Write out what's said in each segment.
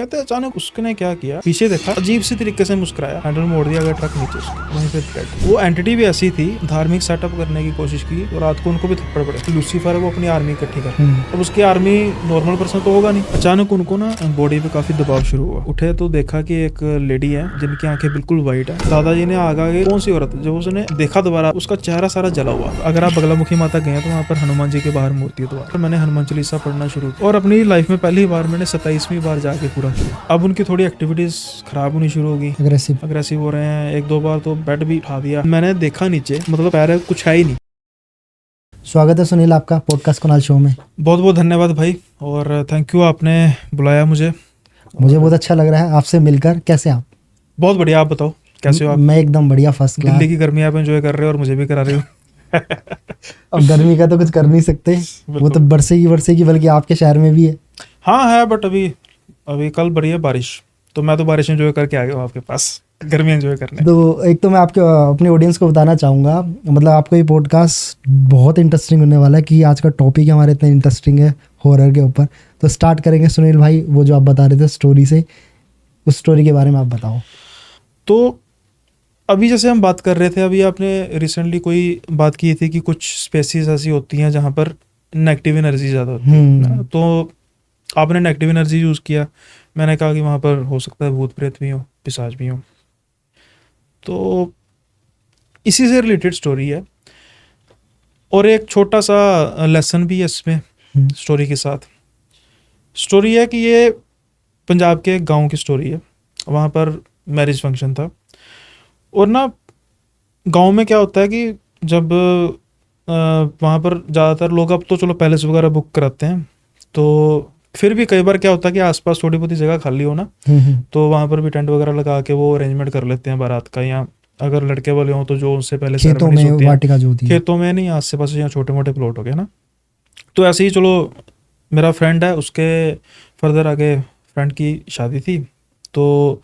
कहते हैं अचानक उसने क्या किया, पीछे देखा, अजीब सी तरीके से मुस्कुराया, हैंडल मोड़ दिया गया ट्रक नीचे उसका, वहीं पे डेड। वो एंटिटी भी ऐसी थी, धार्मिक सेटअप करने की कोशिश की और रात को उनको भी थप्पड़ पड़े। लूसीफर है वो अपनी आर्मी इकट्ठी कर, अब उसकी आर्मी नॉर्मल पर्सन तो होगा नहीं। अचानक उनको ना बॉडी पे काफी दबाव शुरू हुआ। उठे तो देखा कि एक लेडी है जिनकी आंखें बिल्कुल वाइट है। दादाजी ने आगे कौन सी औरत, जब उसने देखा दोबारा उसका चेहरा सारा जला हुआ। अगर आप बगलामुखी माता गए तो वहाँ पर हनुमान जी के बाहर मूर्ति है दोबारा। मैंने हनुमान चालीसा पढ़ना शुरू किया और अपनी लाइफ में पहली बार मैंने 27वीं बार जाके पूरा किया। अब उनकी थोड़ी एक्टिविटीज खराब होनी शुरू होगी, अग्रेसिव हो रहे हैं। एक दो बार तो बेड भी उठा दिया। मैंने देखा नीचे, मतलब पैर कुछ है ही नहीं। स्वागत है सुनील आपका पॉडकास्ट कुणाल शो में। बहुत बहुत धन्यवाद भाई, और थैंक यू आपने बुलाया मुझे बहुत अच्छा लग रहा है आपसे मिलकर। कैसे आप? बहुत बढ़िया, आप बताओ कैसे हो आप? मैं एकदम बढ़िया, फर्स्ट क्लास। दिल्ली की गर्मी आप एंजॉय कर रहे हो और मुझे भी करा रहे हो। अब गर्मी का तो कुछ कर नहीं सकते, वो तो बरसेगी, बल्कि आपके शहर में भी है। हाँ है, बट अभी कल बढ़िया बारिश, तो मैं तो बारिश एंजॉय करके आ गया हूँ आपके पास गर्मी एंजॉय करने। तो एक तो मैं आपके अपने ऑडियंस को बताना चाहूँगा, मतलब आपका ये पॉडकास्ट बहुत इंटरेस्टिंग होने वाला है कि आज का टॉपिक हमारा इतना इंटरेस्टिंग है हॉरर के ऊपर। तो स्टार्ट करेंगे सुनील भाई, वो जो आप बता रहे थे स्टोरी से, उस स्टोरी के बारे में आप बताओ। तो अभी जैसे हम बात कर रहे थे, अभी आपने रिसेंटली कोई बात की थी कि कुछ स्पेसीज ऐसी होती हैं जहाँ पर नेगेटिव एनर्जी ज़्यादा होती है, तो आपने नेगेटिव एनर्जी यूज़ किया। मैंने कहा कि वहाँ पर हो सकता है भूत प्रेत भी हो, पिशाच भी हो। तो इसी से रिलेटेड स्टोरी है और एक छोटा सा लेसन भी है इसमें स्टोरी के साथ। स्टोरी है कि ये पंजाब के एक गांव की स्टोरी है। वहाँ पर मैरिज फंक्शन था और ना गांव में क्या होता है कि जब वहाँ पर ज़्यादातर लोग, अब तो चलो पैलेस वगैरह बुक कराते हैं, तो फिर भी कई बार क्या होता है कि आसपास थोड़ी बहुत जगह खाली हो ना, तो वहाँ पर भी टेंट वगैरह लगा के वो अरेंजमेंट कर लेते हैं बारात का। या अगर लड़के वाले हों तो जो उनसे पहले खेतों में वाटिका जो होती है, खेतों में नहीं, आस पास यहाँ छोटे मोटे प्लॉट हो गए ना। तो ऐसे ही चलो, मेरा फ्रेंड है, उसके फर्दर आगे फ्रेंड की शादी थी, तो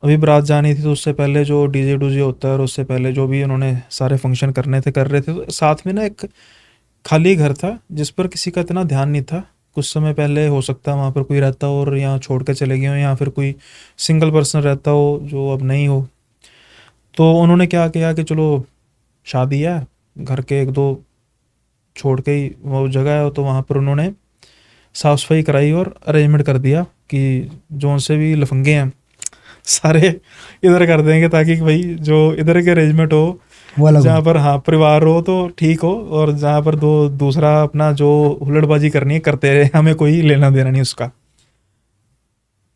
अभी बारात जानी थी। तो उससे पहले जो डीजे डूजे होता है और उससे पहले जो भी उन्होंने सारे फंक्शन कर रहे थे, तो साथ में ना एक खाली घर था जिस पर किसी का इतना ध्यान नहीं था। कुछ समय पहले हो सकता है वहाँ पर कोई रहता हो और यहाँ छोड़ कर चले गए हो, या फिर कोई सिंगल पर्सन रहता हो जो अब नहीं हो। तो उन्होंने क्या किया कि चलो शादी है, घर के एक दो छोड़ के ही वो जगह है, तो वहाँ पर उन्होंने साफ़ सफाई कराई और अरेंजमेंट कर दिया कि जो उनसे भी लफंगे हैं सारे इधर कर देंगे, ताकि भाई जो इधर के अरेंजमेंट हो, जहाँ पर हाँ परिवार हो तो ठीक हो, और जहाँ पर दूसरा अपना जो हुल्लड़बाजी करनी है करते रहे, हमें कोई लेना देना नहीं उसका।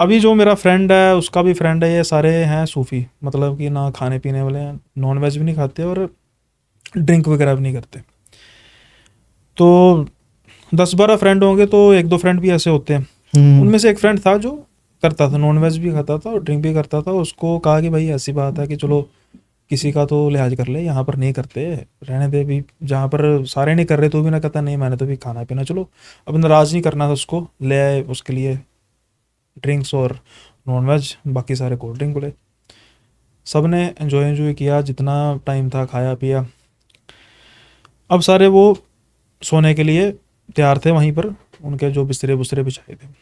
अभी जो मेरा फ्रेंड है उसका भी फ्रेंड है, ये सारे हैं सूफी, मतलब कि ना खाने पीने वाले हैं, नॉन वेज भी नहीं खाते और ड्रिंक वगैरह भी नहीं करते। तो 10-12 फ्रेंड होंगे, तो एक दो फ्रेंड भी ऐसे होते हैं। उनमें से एक फ्रेंड था जो करता था, नॉन वेज भी खाता था और ड्रिंक भी करता था। उसको कहा कि भाई ऐसी बात है कि चलो किसी का तो लिहाज कर ले, यहाँ पर नहीं करते, रहने दे भी, जहाँ पर सारे नहीं कर रहे तो भी ना कहता नहीं मैंने तो भी खाना पीना। चलो अब नाराज़ नहीं करना था उसको, ले आए उसके लिए ड्रिंक्स और नॉन वेज, बाकी सारे कोल्ड ड्रिंक बोले। सब ने एंजॉय किया, जितना टाइम था खाया पिया। अब सारे वो सोने के लिए तैयार थे, वहीं पर उनके जो बिस्तरे बुस्तरे बिछाए थे।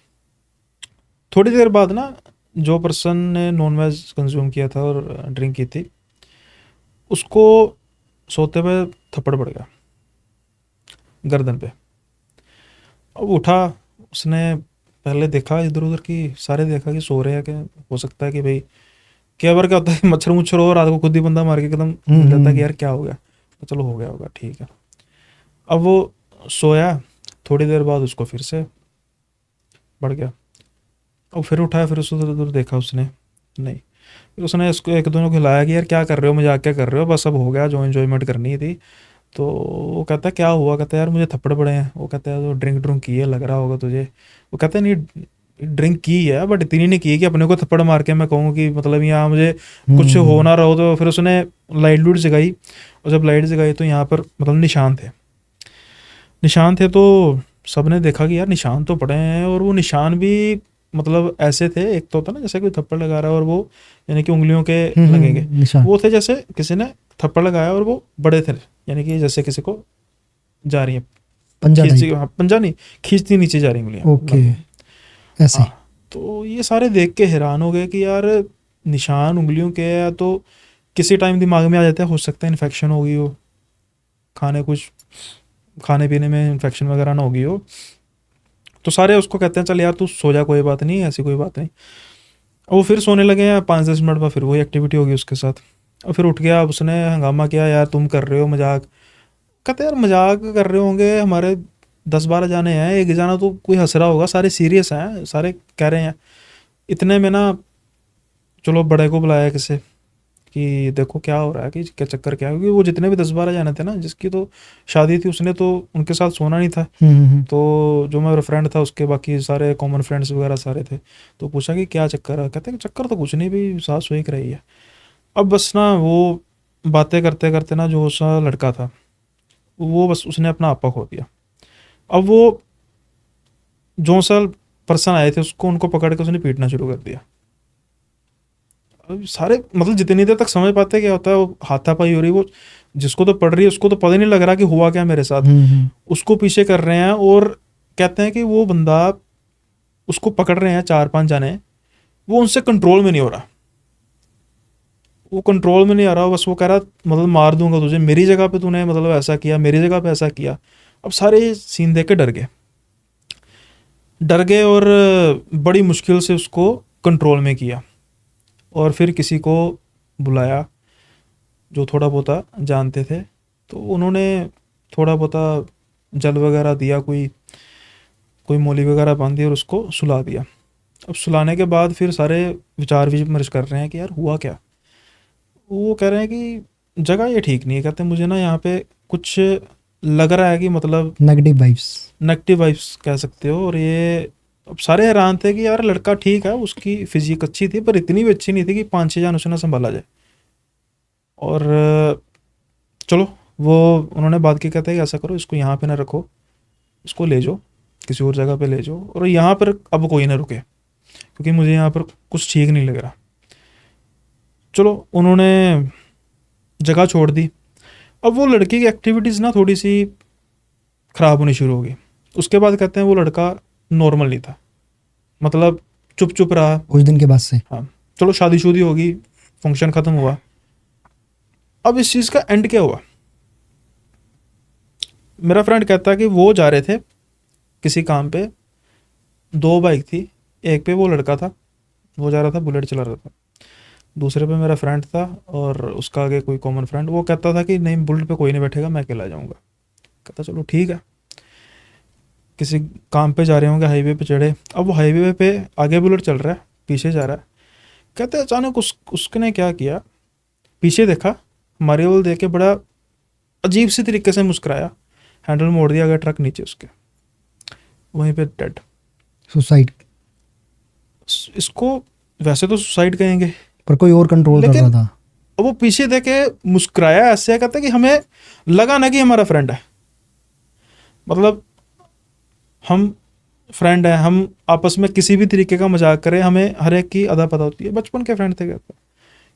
थोड़ी देर बाद ना जो पर्सन ने नॉन वेज कंज्यूम किया था और ड्रिंक की थी, उसको सोते हुए थप्पड़ पड़ गया गर्दन पे। अब उठा, उसने पहले देखा इधर उधर की, सारे देखा कि सो रहे हैं, कि हो सकता है कि भाई क्या बार क्या होता है मच्छर मुच्छर हो, रात को खुद ही बंदा मार के एकदम मिल जाता है कि यार क्या हो गया, तो चलो हो गया होगा ठीक है। अब वो सोया, थोड़ी देर बाद उसको फिर से बढ़ गया। अब फिर उठाया, फिर उधर उधर देखा उसने, नहीं। फिर उसने इसको एक दोनों को हिलाया कि यार क्या कर रहे हो, मजाक क्या कर रहे हो, बस अब हो गया, जो एंजॉयमेंट करनी थी। तो वो कहता है क्या हुआ, कहता है यार मुझे थप्पड़ पड़े हैं। वो कहता है तो ड्रिंक की है लग रहा होगा तुझे। वो कहता है नहीं ड्रिंक की है, बट इतनी नहीं की कि अपने को थप्पड़ मार के मैं कहूँ कि मतलब यहाँ मुझे कुछ हो ना रहो। तो फिर उसने लाइट लूट जगाई, और जब लाइट जगाई तो यहाँ पर मतलब निशान थे। तो सब ने देखा कि यार निशान तो पड़े हैं, और वो निशान भी मतलब ऐसे थे, एक तो होता ना जैसे कोई थप्पड़ लगा रहा है और वो यानी कि उंगलियों के लगेंगे, वो थे जैसे किसी ने थप्पड़ लगाया और वो बड़े थे, यानी कि जैसे किसी को जा रही है पंजा नहीं खींचती नीचे जा रही उंगलियां, ओके ऐसे। हाँ, तो ये सारे देख के हैरान हो गए कि यार निशान उंगलियों के हैं, तो किसी टाइम दिमाग में आ जाता है हो सकता है इन्फेक्शन हो गई हो, खाने पीने में इन्फेक्शन वगैरह ना हो गई हो। तो सारे उसको कहते हैं चल यार तू सो जा, कोई बात नहीं, ऐसी कोई बात नहीं। और वो फिर सोने लगे हैं, 5-10 मिनट बाद फिर वही एक्टिविटी होगी उसके साथ। और फिर उठ गया, अब उसने हंगामा किया, यार तुम कर रहे हो मजाक। कहते यार मजाक कर रहे होंगे, हमारे 10-12 जाने हैं, एक जाना तो कोई हंस रहा होगा, सारे सीरियस हैं, सारे कह रहे हैं। इतने में ना चलो बड़े को बुलाया किसे कि देखो क्या हो रहा है, कि क्या चक्कर क्या है, क्योंकि वो जितने भी 10-12 जाने थे ना, जिसकी तो शादी थी उसने तो उनके साथ सोना नहीं था। तो जो मेरा फ्रेंड था उसके बाकी सारे कॉमन फ्रेंड्स वगैरह सारे थे। तो पूछा कि क्या चक्कर है, कहते हैं कि चक्कर तो कुछ नहीं भी, सास सोई रही है। अब बस ना वो बातें करते करते ना जो सा लड़का था वो बस उसने अपना आपा खो दिया। अब वो जो सा पर्सन आए थे उसको उनको पकड़ के उसने पीटना शुरू कर दिया। अब सारे मतलब जितनी देर तक समझ पाते क्या होता है, वो हाथापाई हो रही, वो जिसको तो पड़ रही है उसको तो पता ही नहीं लग रहा कि हुआ क्या मेरे साथ। उसको पीछे कर रहे हैं और कहते हैं कि वो बंदा उसको पकड़ रहे हैं 4-5 जाने, वो उनसे कंट्रोल में नहीं हो रहा, वो कंट्रोल में नहीं आ रहा, बस वो कह रहा मतलब मार दूंगा तुझे, मेरी जगह पे तूने मतलब ऐसा किया, मेरी जगह पे ऐसा किया। अब सारे सीन देख के डर गए और बड़ी मुश्किल से उसको कंट्रोल में किया। और फिर किसी को बुलाया जो थोड़ा बहुता जानते थे, तो उन्होंने थोड़ा बहुता जल वगैरह दिया, कोई कोई मौली वगैरह बांधी और उसको सुला दिया। अब सुलाने के बाद फिर सारे विचार विमर्श कर रहे हैं कि यार हुआ क्या। वो कह रहे हैं कि जगह ये ठीक नहीं है, कहते हैं मुझे ना यहाँ पे कुछ लग रहा है कि मतलब नेगेटिव वाइब्स कह सकते हो। और ये अब सारे हैरान थे कि यार लड़का ठीक है, उसकी फिजिक अच्छी थी पर इतनी भी अच्छी नहीं थी कि 5-6 जान उसे ना संभाला जाए। और चलो वो उन्होंने बात की, कहते हैं कि ऐसा करो इसको यहाँ पे ना रखो, इसको ले जाओ किसी और जगह पे ले जाओ, और यहाँ पर अब कोई ना रुके क्योंकि मुझे यहाँ पर कुछ ठीक नहीं लग रहा। चलो उन्होंने जगह छोड़ दी। अब वो लड़की की एक्टिविटीज़ ना थोड़ी सी ख़राब होनी शुरू हो गई। उसके बाद कहते हैं वो लड़का नॉर्मल नहीं था, मतलब चुप चुप रहा कुछ दिन के बाद से। हाँ चलो शादी होगी, फंक्शन ख़त्म हुआ। अब इस चीज़ का एंड क्या हुआ, मेरा फ्रेंड कहता है कि वो जा रहे थे किसी काम पे, 2 बाइक थी, एक पे वो लड़का था, वो जा रहा था बुलेट चला रहा था, दूसरे पे मेरा फ्रेंड था और उसका आगे कोई कॉमन फ्रेंड। वो कहता था कि नहीं बुलेट पे कोई नहीं बैठेगा, मैं अकेला जाऊँगा। कहता चलो ठीक है। किसी काम पे जा रहे होंगे, हाईवे पे चढ़े। अब वो हाईवे पे आगे बुलेट चल रहा है, पीछे जा रहा है। कहते अचानक उसने क्या किया, पीछे देखा, हमारी ओर देख के बड़ा अजीब सी तरीके से मुस्कुराया, हैंडल मोड़ दिया गया, ट्रक नीचे उसके, वहीं पे डेड। सुसाइड। इसको वैसे तो सुसाइड कहेंगे पर कोई और कंट्रोल कर रहा था। अब वो पीछे देखे मुस्कुराया ऐसे, कहता कि हमें लगा ना कि हमारा फ्रेंड है, मतलब हम फ्रेंड है, हम आपस में किसी भी तरीके का मजाक करें, हमें हर एक की अदा पता होती है। बचपन के फ्रेंड थे, कहता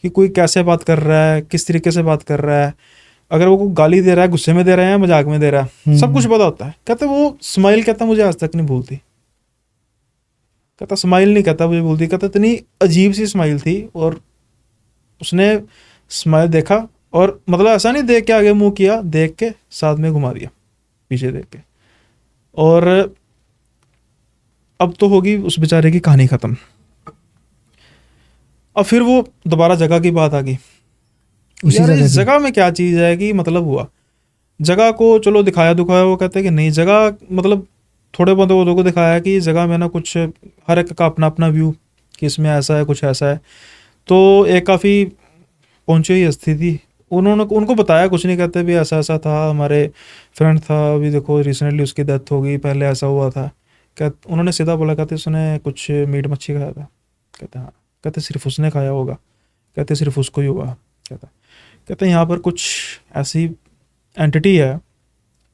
कि कोई कैसे बात कर रहा है, किस तरीके से बात कर रहा है, अगर वो गाली दे रहा है, गुस्से में दे रहा है, मजाक में दे रहा है, सब कुछ पता होता है। कहते वो स्माइल, कहता मुझे आज तक नहीं भूलती, कहता स्माइल नहीं कहता मुझे भूलती, कहता इतनी अजीब सी स्माइल थी। और उसने स्माइल देखा और मतलब ऐसा नहीं देख के आगे मुंह किया, देख के साथ में घुमा दिया पीछे देख के। और अब तो होगी उस बेचारे की कहानी खत्म। अब फिर वो दोबारा जगह की बात आ गई, यार इस जगह में क्या चीज़ है कि मतलब हुआ। जगह को चलो दिखाया दुखाया, वो कहते हैं कि नहीं जगह मतलब थोड़े बहुत लोगों को दिखाया कि जगह में ना कुछ हर एक का अपना अपना व्यू कि इसमें ऐसा है कुछ ऐसा है। तो एक काफ़ी पहुंची हुई स्थिति, उन्होंने उनको बताया कुछ नहीं, कहते भी ऐसा ऐसा था, हमारे फ्रेंड था, अभी देखो रिसेंटली उसकी डेथ हो गई, पहले ऐसा हुआ था। क्या उन्होंने सीधा बोला, कहते उसने कुछ मीट मच्छी खाया था। कहते हाँ। कहते सिर्फ उसने खाया होगा, कहते सिर्फ उसको ही हुआ। कहते यहाँ पर कुछ ऐसी एंटिटी है।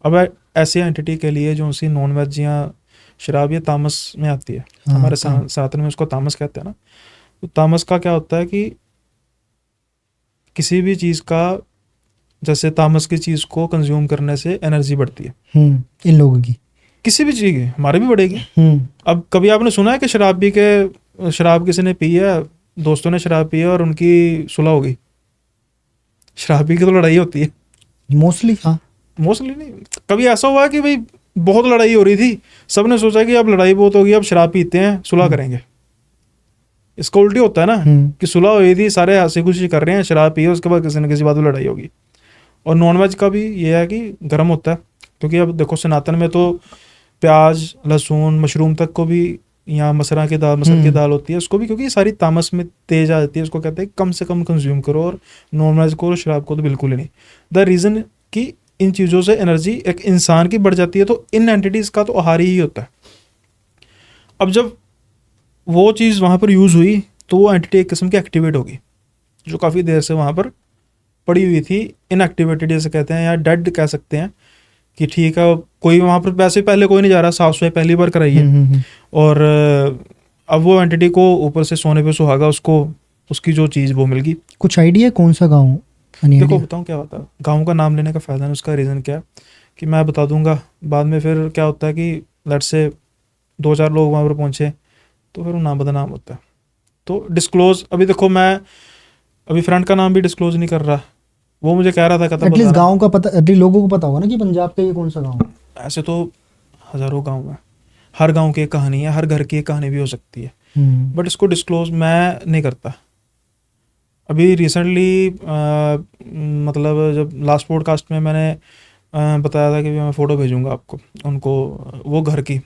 अब ऐसी एंटिटी के लिए जो सी नॉन वेज या शराब या तामस में आती है, हमारे सनातन में उसको तामस कहते हैं ना। तो तामस का क्या होता है कि किसी भी चीज़ का, जैसे तामस की चीज़ को कंज्यूम करने से एनर्जी बढ़ती है इन लोगों की। किसी भी चीज़ की हमारे भी बढ़ेगी। अब कभी आपने सुना है कि शराब किसी ने पी है, दोस्तों ने शराब पी है और उनकी सुलह हो गई? शराब पी के तो लड़ाई होती है मोस्टली। हाँ, मोस्टली। नहीं, कभी ऐसा हुआ कि भाई बहुत लड़ाई हो रही थी, सबने सोचा कि अब लड़ाई बहुत होगी, अब शराब पीते हैं, सुलह करेंगे। इसका उल्टी होता है ना कि सुलह हुई थी, सारे हंसी खुशी कर रहे हैं, शराब पिए, उसके बाद किसी न किसी बात में लड़ाई होगी। और नॉनवेज का भी ये है कि गर्म होता है, क्योंकि अब देखो सनातन में तो प्याज लहसुन मशरूम तक को भी, यहाँ मसर की दाल होती है, उसको भी, क्योंकि सारी तामस में तेज आ जाती है, उसको कहते हैं कम से कम कंज्यूम करो, और नॉनवेज को और शराब को तो बिल्कुल ही नहीं। द रीज़न कि इन चीज़ों से एनर्जी एक इंसान की बढ़ जाती है, तो इन एंटिटीज़ का तो आहारी ही होता है। अब जब वो चीज़ वहाँ पर यूज़ हुई तो वो एंटिटी एक किस्म की एक्टिवेट होगी, जो काफ़ी देर से वहाँ पर पड़ी हुई थी, इनएक्टिवेटेड जैसे कहते हैं, या डेड कह सकते हैं, कि ठीक है कोई वहाँ पर वैसे पहले कोई नहीं जा रहा, साफ सफाई पहली बार कराई है, और अब वो एंटिटी को ऊपर से सोने पे सुहागा, उसको उसकी जो चीज़ वो मिल गई। कुछ आइडिया कौन सा गाँव? देखो बताऊँ क्या होता है, गाँव का नाम लेने का फ़ायदा नहीं, उसका रीज़न क्या है कि मैं बता दूंगा बाद में, फिर क्या होता है कि लेट से 2-4 लोग वहाँ पर पहुँचे तो फिर वो नाम बदनाम होता है। तो डिस्क्लोज, अभी देखो मैं अभी फ्रेंड का नाम भी डिस्क्लोज नहीं कर रहा, वो मुझे कह रहा था, कहता एटलीस्ट गांव का पता, एटलीस्ट लोगों को पता होगा ना कि पंजाब का ये कौन सा गांव है। ऐसे तो हज़ारों गांव है, हर गांव की एक कहानी है, हर घर की एक कहानी भी हो सकती है, बट इसको डिस्क्लोज मैं नहीं करता। अभी रिसेंटली मतलब जब लास्ट पॉडकास्ट में मैंने बताया था कि मैं फ़ोटो भेजूंगा आपको उनको, वो घर की,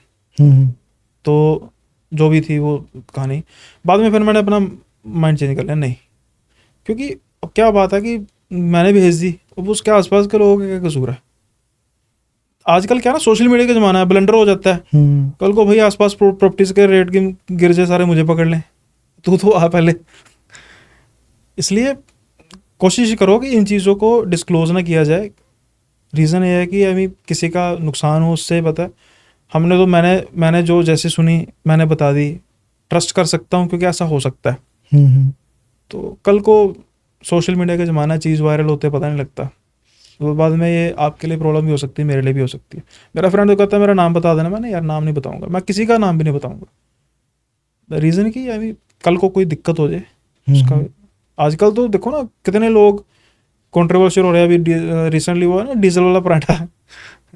तो जो भी थी वो कहानी, बाद में फिर मैंने अपना माइंड चेंज कर लिया, नहीं, क्योंकि अब क्या बात है कि मैंने भेज दी, अब उसके आसपास के लोगों का क्या कसूर है। आजकल क्या ना, सोशल मीडिया का ज़माना है, ब्लंडर हो जाता है, कल को भाई आसपास प्रॉपर्टीज़ के रेट गिर जाए, सारे मुझे पकड़ लें, तो आ पहले। इसलिए कोशिश करो कि इन चीज़ों को डिस्क्लोज ना किया जाए। रीज़न ये है कि अभी किसी का नुकसान हो उससे पता है, हमने तो मैंने जो जैसे सुनी मैंने बता दी, ट्रस्ट कर सकता हूँ क्योंकि ऐसा हो सकता है। तो कल को सोशल मीडिया का ज़माना, चीज़ वायरल होते पता नहीं लगता, तो बाद में ये आपके लिए प्रॉब्लम भी हो सकती है, मेरे लिए भी हो सकती है। मेरा फ्रेंड तो कहता है मेरा नाम बता देना, मैंने यार नाम नहीं बताऊंगा, मैं किसी का नाम भी नहीं बताऊंगा। रीज़न कि अभी कल को कोई दिक्कत हो जाए उसका। आजकल तो देखो ना कितने लोग कंट्रोवर्शियल हो रहे हैं। अभी रिसेंटली हुआ ना डीजल वाला पराठा,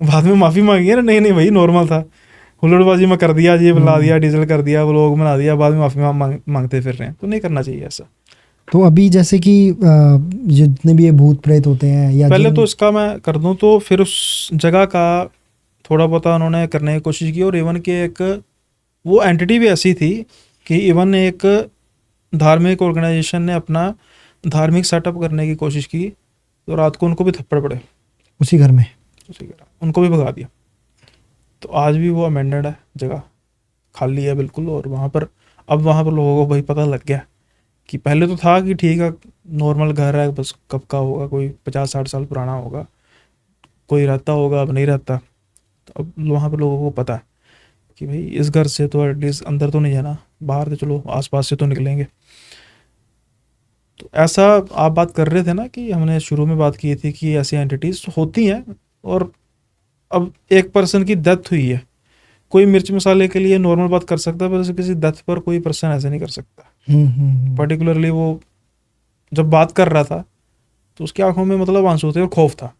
बाद में माफ़ी मांगी है ना, नहीं भाई नॉर्मल था, हुल्लड़बाजी में कर दिया, ये ला दिया, डीजल कर दिया, व्लॉग बना दिया, बाद में माफ़ी मांगते फिर रहे हैं, तो नहीं करना चाहिए ऐसा। तो अभी जैसे कि जितने भी ये भूत प्रेत होते हैं, या पहले तो इसका मैं कर दूं, तो फिर उस जगह का थोड़ा बहुत उन्होंने करने की कोशिश की, और इवन के एक वो एंटिटी भी ऐसी थी कि इवन एक धार्मिक ऑर्गेनाइजेशन ने अपना धार्मिक सेटअप करने की कोशिश की, तो रात को उनको भी थप्पड़ पड़े उसी घर में, उनको भी भगा दिया। तो आज भी वो अमेंडेड है, जगह खाली है बिल्कुल, और वहाँ पर अब वहाँ पर लोगों को भाई पता लग गया कि पहले तो था कि ठीक है नॉर्मल घर है, बस कब का होगा, कोई 50-60 साल पुराना होगा, कोई रहता होगा, अब नहीं रहता। तो अब वहाँ पर लोगों को पता है कि भाई इस घर से तो एटलीस्ट अंदर तो नहीं जाना, बाहर तो चलो आसपास से तो निकलेंगे। तो ऐसा आप बात कर रहे थे ना कि हमने शुरू में बात की थी कि ऐसी एंटिटीज होती हैं, और अब एक पर्सन की डेथ हुई है, कोई मिर्च मसाले के लिए नॉर्मल बात कर सकता है, पर किसी डेथ पर कोई पर्सन ऐसे नहीं कर सकता। पर्टिकुलरली वो जब बात कर रहा था तो उसकी आंखों में मतलब आंसू थे और खौफ था,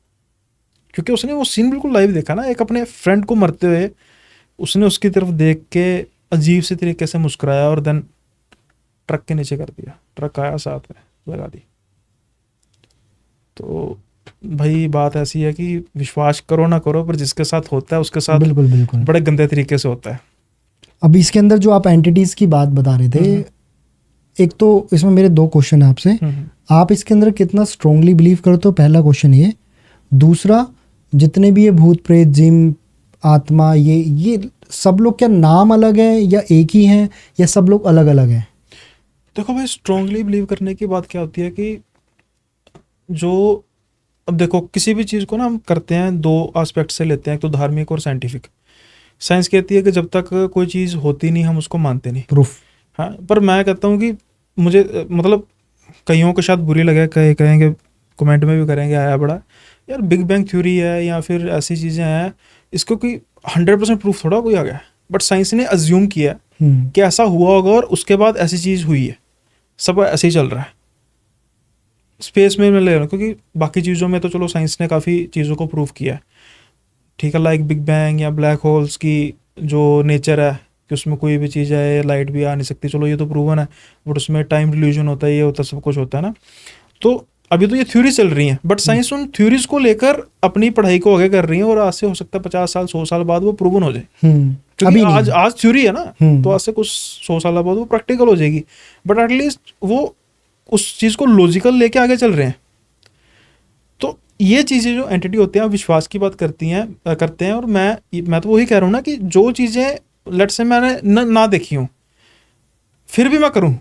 क्योंकि उसने वो सीन बिल्कुल लाइव देखा ना, एक अपने फ्रेंड को मरते हुए, उसने उसकी तरफ देख के अजीब से तरीके से मुस्कुराया, और देन ट्रक के नीचे कर दिया, ट्रक आया साथ में लगा दी। तो भाई बात ऐसी है कि विश्वास करो ना करो, पर जिसके साथ होता है उसके साथ बिल्कुल बिल्कुल बड़े गंदे तरीके से होता है। अब इसके अंदर जो आप एंटिटीज की बात बता रहे थे, एक तो इसमें मेरे 2 क्वेश्चन है आपसे। आप इसके अंदर कितना स्ट्रांगली बिलीव करते हो, पहला क्वेश्चन ये। दूसरा, जितने भी ये भूत प्रेत जिन आत्मा, ये सब लोग क्या नाम अलग है या एक ही हैं, या सब लोग अलग अलग हैं? देखो भाई स्ट्रांगली बिलीव करने की बात क्या होती है कि जो, अब देखो किसी भी चीज़ को ना हम करते हैं 2 एस्पेक्ट से लेते हैं, एक तो धार्मिक और साइंटिफिक। साइंस कहती है कि जब तक कोई चीज़ होती नहीं हम उसको मानते नहीं, प्रूफ। हाँ, पर मैं कहता हूँ कि मुझे मतलब कईयों को शायद बुरी लगे, कहेंगे कमेंट में भी करेंगे आया बड़ा यार बिग बैंग थ्योरी है या फिर ऐसी चीज़ें हैं, इसको कि 100% प्रूफ थोड़ा कोई आ गया है, बट साइंस ने अज्यूम किया हम्म, कि ऐसा हुआ होगा और उसके बाद ऐसी चीज़ हुई है, सब ऐसे ही चल रहा है। स्पेस में मैं ले रहा हूँ क्योंकि बाकी चीज़ों में तो चलो साइंस ने काफ़ी चीज़ों को प्रूव किया है, ठीक है, लाइक बिग बैंग या ब्लैक होल्स की जो नेचर है कि उसमें कोई भी चीज़ है, लाइट भी आ नहीं सकती, चलो ये तो प्रूवन है, बट उसमें टाइम डिल्यूजन होता है, ये होता है, सब कुछ होता है ना। तो अभी तो ये थ्योरी चल रही है, बट साइंस उन थ्योरीज को लेकर अपनी पढ़ाई को आगे कर रही है और आज से हो सकता है 50 साल 100 साल बाद वो प्रूवन हो जाए, क्योंकि अभी नहीं आज है। आज थ्योरी है ना, हम्म, तो आज से कुछ 100 साल बाद वो प्रैक्टिकल हो जाएगी, बट एटलीस्ट वो उस चीज़ को लॉजिकल लेके आगे चल रहे हैं। तो ये चीज़ें जो एंटिटी होते हैं विश्वास की बात करते हैं, और मैं तो वही कह रहा हूँ ना कि जो चीज़ें लेट से मैंने ना देखी हूँ फिर भी मैं करूँ,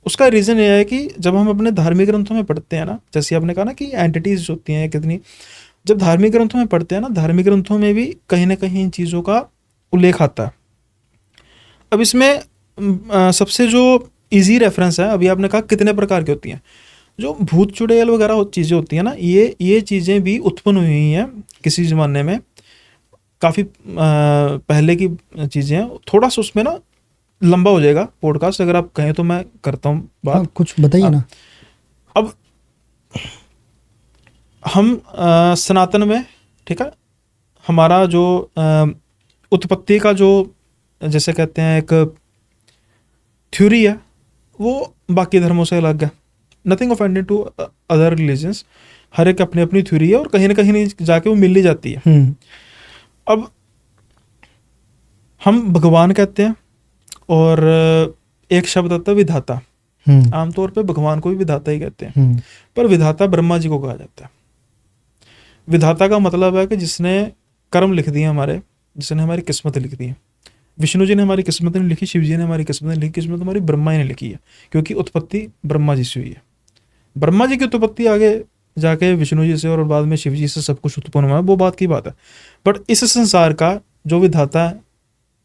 उसका रीज़न ये है कि जब हम अपने धार्मिक ग्रंथों में पढ़ते हैं ना, जैसे आपने कहा ना कि एंटिटीज होती हैं कितनी, जब धार्मिक ग्रंथों में पढ़ते हैं ना, धार्मिक ग्रंथों में भी कहीं ना कहीं इन चीज़ों का उल्लेख आता है। अब इसमें सबसे जो इजी रेफरेंस है, अभी आपने कहा कितने प्रकार की होती हैं, जो भूत चुड़ैल वगैरह चीज़ें होती हैं ना, ये चीज़ें भी उत्पन्न हुई हैं किसी ज़माने में, काफ़ी पहले की चीज़ें हैं। थोड़ा सा उसमें ना लंबा हो जाएगा पॉडकास्ट, अगर आप कहें तो मैं करता हूँ हाँ बात। कुछ बताइए हाँ, ना। अब हम सनातन में, ठीक है, हमारा जो उत्पत्ति का जो जैसे कहते हैं एक थ्योरी है, वो बाकी धर्मों से अलग है। Nothing offended to other religions, हर एक अपनी अपनी थ्योरी है और कहीं ना कहीं जाके वो मिल ही जाती है। अब हम भगवान कहते हैं और एक शब्द आता है विधाता, आमतौर पे भगवान को भी विधाता ही कहते हैं, पर विधाता ब्रह्मा जी को कहा जाता है। विधाता का मतलब है कि जिसने कर्म लिख दिए हमारे, जिसने हमारी किस्मत लिख दी है। विष्णु जी ने हमारी किस्मत नहीं लिखी, शिव जी ने हमारी किस्मत नहीं लिखी, किस्मत हमारी ब्रह्मा जी ने लिखी है, क्योंकि उत्पत्ति ब्रह्मा जी से हुई है। ब्रह्मा जी की उत्पत्ति आगे जाके विष्णु जी से और बाद में शिव जी से सब कुछ उत्पन्न हुआ है, वो बात की बात है। बट इस संसार का जो विधाता है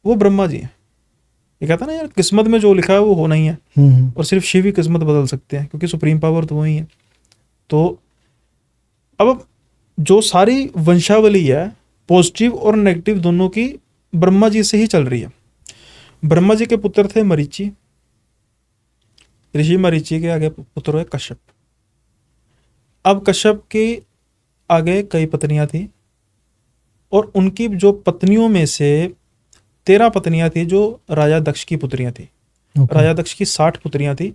वो ब्रह्मा जी है। ये कहता है ना यार, किस्मत में जो लिखा है वो होना ही है, और सिर्फ शिव ही किस्मत बदल सकते हैं, क्योंकि सुप्रीम पावर तो वही है। तो अब जो सारी वंशावली है पॉजिटिव और नेगेटिव दोनों की ब्रह्मा जी से ही चल रही है। ब्रह्मा जी के पुत्र थे मरीचि, ऋषि मरीचि के आगे पुत्र हुए कश्यप। अब कश्यप के आगे कई पत्नियां थी, और उनकी जो पत्नियों में से 13 पत्नियां थी जो राजा दक्ष की पुत्रियां थी। राजा दक्ष की 60 पुत्रियां थी,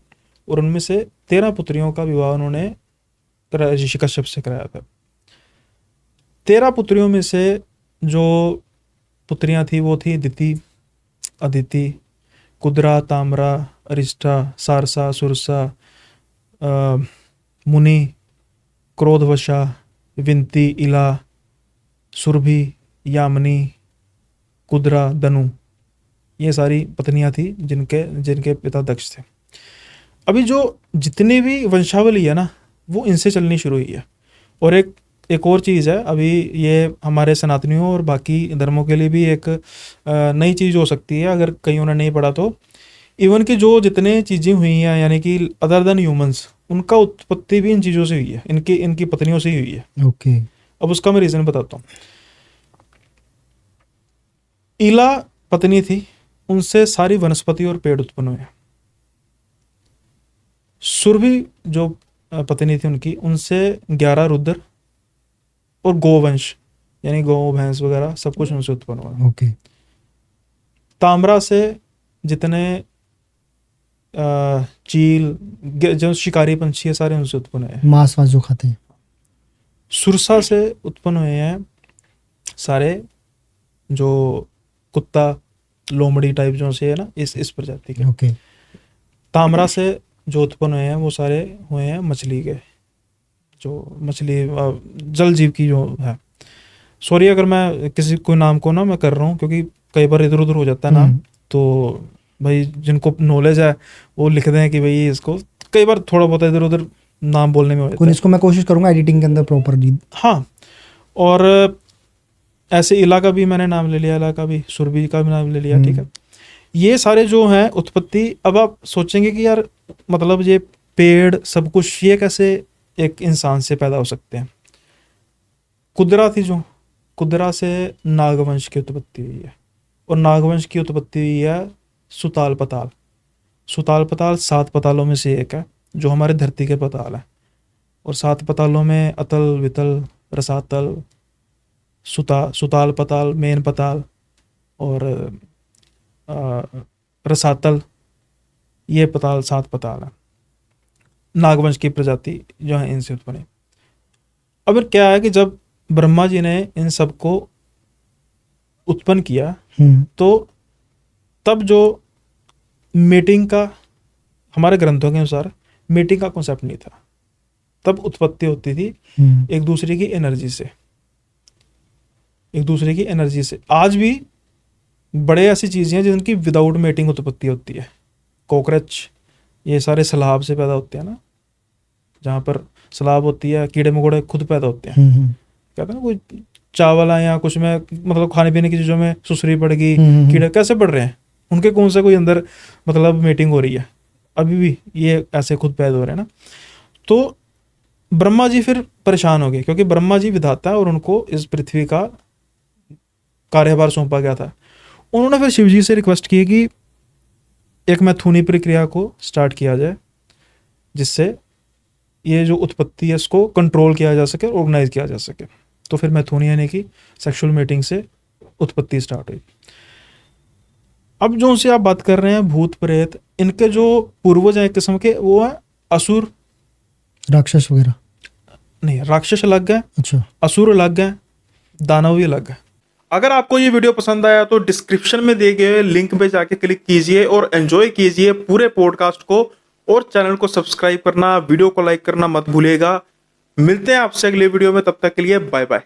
और उनमें से 13 पुत्रियों का विवाह उन्होंने ऋषि कश्यप से कराया था। 13 पुत्रियों में से जो पुत्रियां थी वो थी दिति, अदिति, कुद्रा, ताम्रा, अरिष्टा, सारसा, सुरसा, मुनि, क्रोधवशा, विंती, इला, सुरभि, यामिनी, कुद्रा, दनु, ये सारी पत्नियां थी जिनके जिनके पिता दक्ष थे। अभी जो जितनी भी वंशावली है ना, वो इनसे चलनी शुरू हुई है। और एक और चीज़ है, अभी ये हमारे सनातनियों और बाकी धर्मों के लिए भी एक नई चीज़ हो सकती है अगर कईयों ने नहीं पढ़ा तो। इवन कि जो जितने चीज़ें हुई हैं, यानी कि अदर देन ह्यूमंस, उनका उत्पत्ति भी इन चीज़ों से हुई है, इनकी पत्नियों से ही हुई है। ओके। अब उसका मैं रीज़न बताता हूँ। ईला पत्नी थी, उनसे सारी वनस्पति और पेड़ उत्पन्न हुए। सुरभि जो पत्नी थी उनकी, उनसे 11 रुद्र और गोवंश, यानी गौ भैंस वगैरह सब कुछ उनसे उत्पन्न हुआ। ओके। ताम्रा से जितने चील, जो शिकारी पंछी है, सारे उनसे उत्पन्न हुए हैं। मांस वास जो खाते हैं। सुरसा से उत्पन्न हुए हैं सारे जो कुत्ता, लोमड़ी टाइप जो से है ना, इस प्रजाति के। ओके। ताम्रा से जो उत्पन्न हुए हैं वो सारे हुए हैं मछली के, जो मछली जल जीव की जो है। सॉरी अगर मैं किसी कोई नाम को ना मैं कर रहा हूँ, क्योंकि कई बार इधर उधर हो जाता है नाम, तो भाई जिनको नॉलेज है वो लिख दें कि भाई इसको, कई बार थोड़ा बहुत इधर उधर नाम बोलने में हो जाता है। इसको मैं कोशिश करूंगा एडिटिंग के अंदर प्रॉपरली। हाँ, और ऐसे इला का भी मैंने नाम ले लिया, इला का भी, सुरभि का भी नाम ले लिया, ठीक है। ये सारे जो हैं उत्पत्ति, अब आप सोचेंगे कि यार मतलब ये पेड़ सब कुछ ये कैसे एक इंसान से पैदा हो सकते हैं। कुद्रा थी जो कुदरा से नागवंश की उत्पत्ति हुई है, और नागवंश की उत्पत्ति हुई है सुताल पताल। सुताल पताल 7 पतालों में से एक है जो हमारे धरती के पताल हैं, और 7 पतालों में अतल, वितल, रसातल, सुताल पताल, मेन पताल और रसातल, ये पताल 7 पताल हैं। नागवंश की प्रजाति जो है इनसे उत्पन्न है। अब क्या है कि जब ब्रह्मा जी ने इन सबको उत्पन्न किया तो तब जो मीटिंग का, हमारे ग्रंथों के अनुसार मीटिंग का कॉन्सेप्ट नहीं था। तब उत्पत्ति होती थी एक दूसरे की एनर्जी से, एक दूसरे की एनर्जी से। आज भी बड़े ऐसी चीज़ें हैं जिनकी विदाउट मीटिंग उत्पत्ति होती है। कॉकरोच ये सारे सलाब से पैदा होते हैं ना, जहाँ पर सलाब होती है, कीड़े मकोड़े खुद पैदा होते हैं। कहते हैं ना, कोई चावल है या कुछ में, मतलब खाने पीने की चीज़ों में सुसरी पड़ गई, कीड़े कैसे बढ़ रहे हैं, उनके कौन सा कोई अंदर मतलब मीटिंग हो रही है, अभी भी ये ऐसे खुद पैदा हो रहे हैं ना। तो ब्रह्मा जी फिर परेशान हो गए, क्योंकि ब्रह्मा जी विधाता है और उनको इस पृथ्वी का कार्यभार सौंपा गया था। उन्होंने फिर शिव जी से रिक्वेस्ट की कि एक मैथुनी प्रक्रिया को स्टार्ट किया जाए, जिससे ये जो उत्पत्ति है इसको कंट्रोल किया जा सके, ऑर्गेनाइज किया जा सके। तो फिर मैथुनी यानी कि सेक्सुअल मीटिंग से उत्पत्ति स्टार्ट हुई। अब जो उनसे आप बात कर रहे हैं भूत प्रेत, इनके जो पूर्वज हैं एक किस्म के, वो है असुर, राक्षस वगैरह नहीं, राक्षस अलग है, अच्छा, असुर अलग है, दानव भी अलग है। अगर आपको ये वीडियो पसंद आया तो डिस्क्रिप्शन में दिए गए लिंक पे जाके क्लिक कीजिए और एंजॉय कीजिए पूरे पॉडकास्ट को, और चैनल को सब्सक्राइब करना, वीडियो को लाइक करना मत भूलिएगा। मिलते हैं आपसे अगले वीडियो में, तब तक के लिए बाय बाय।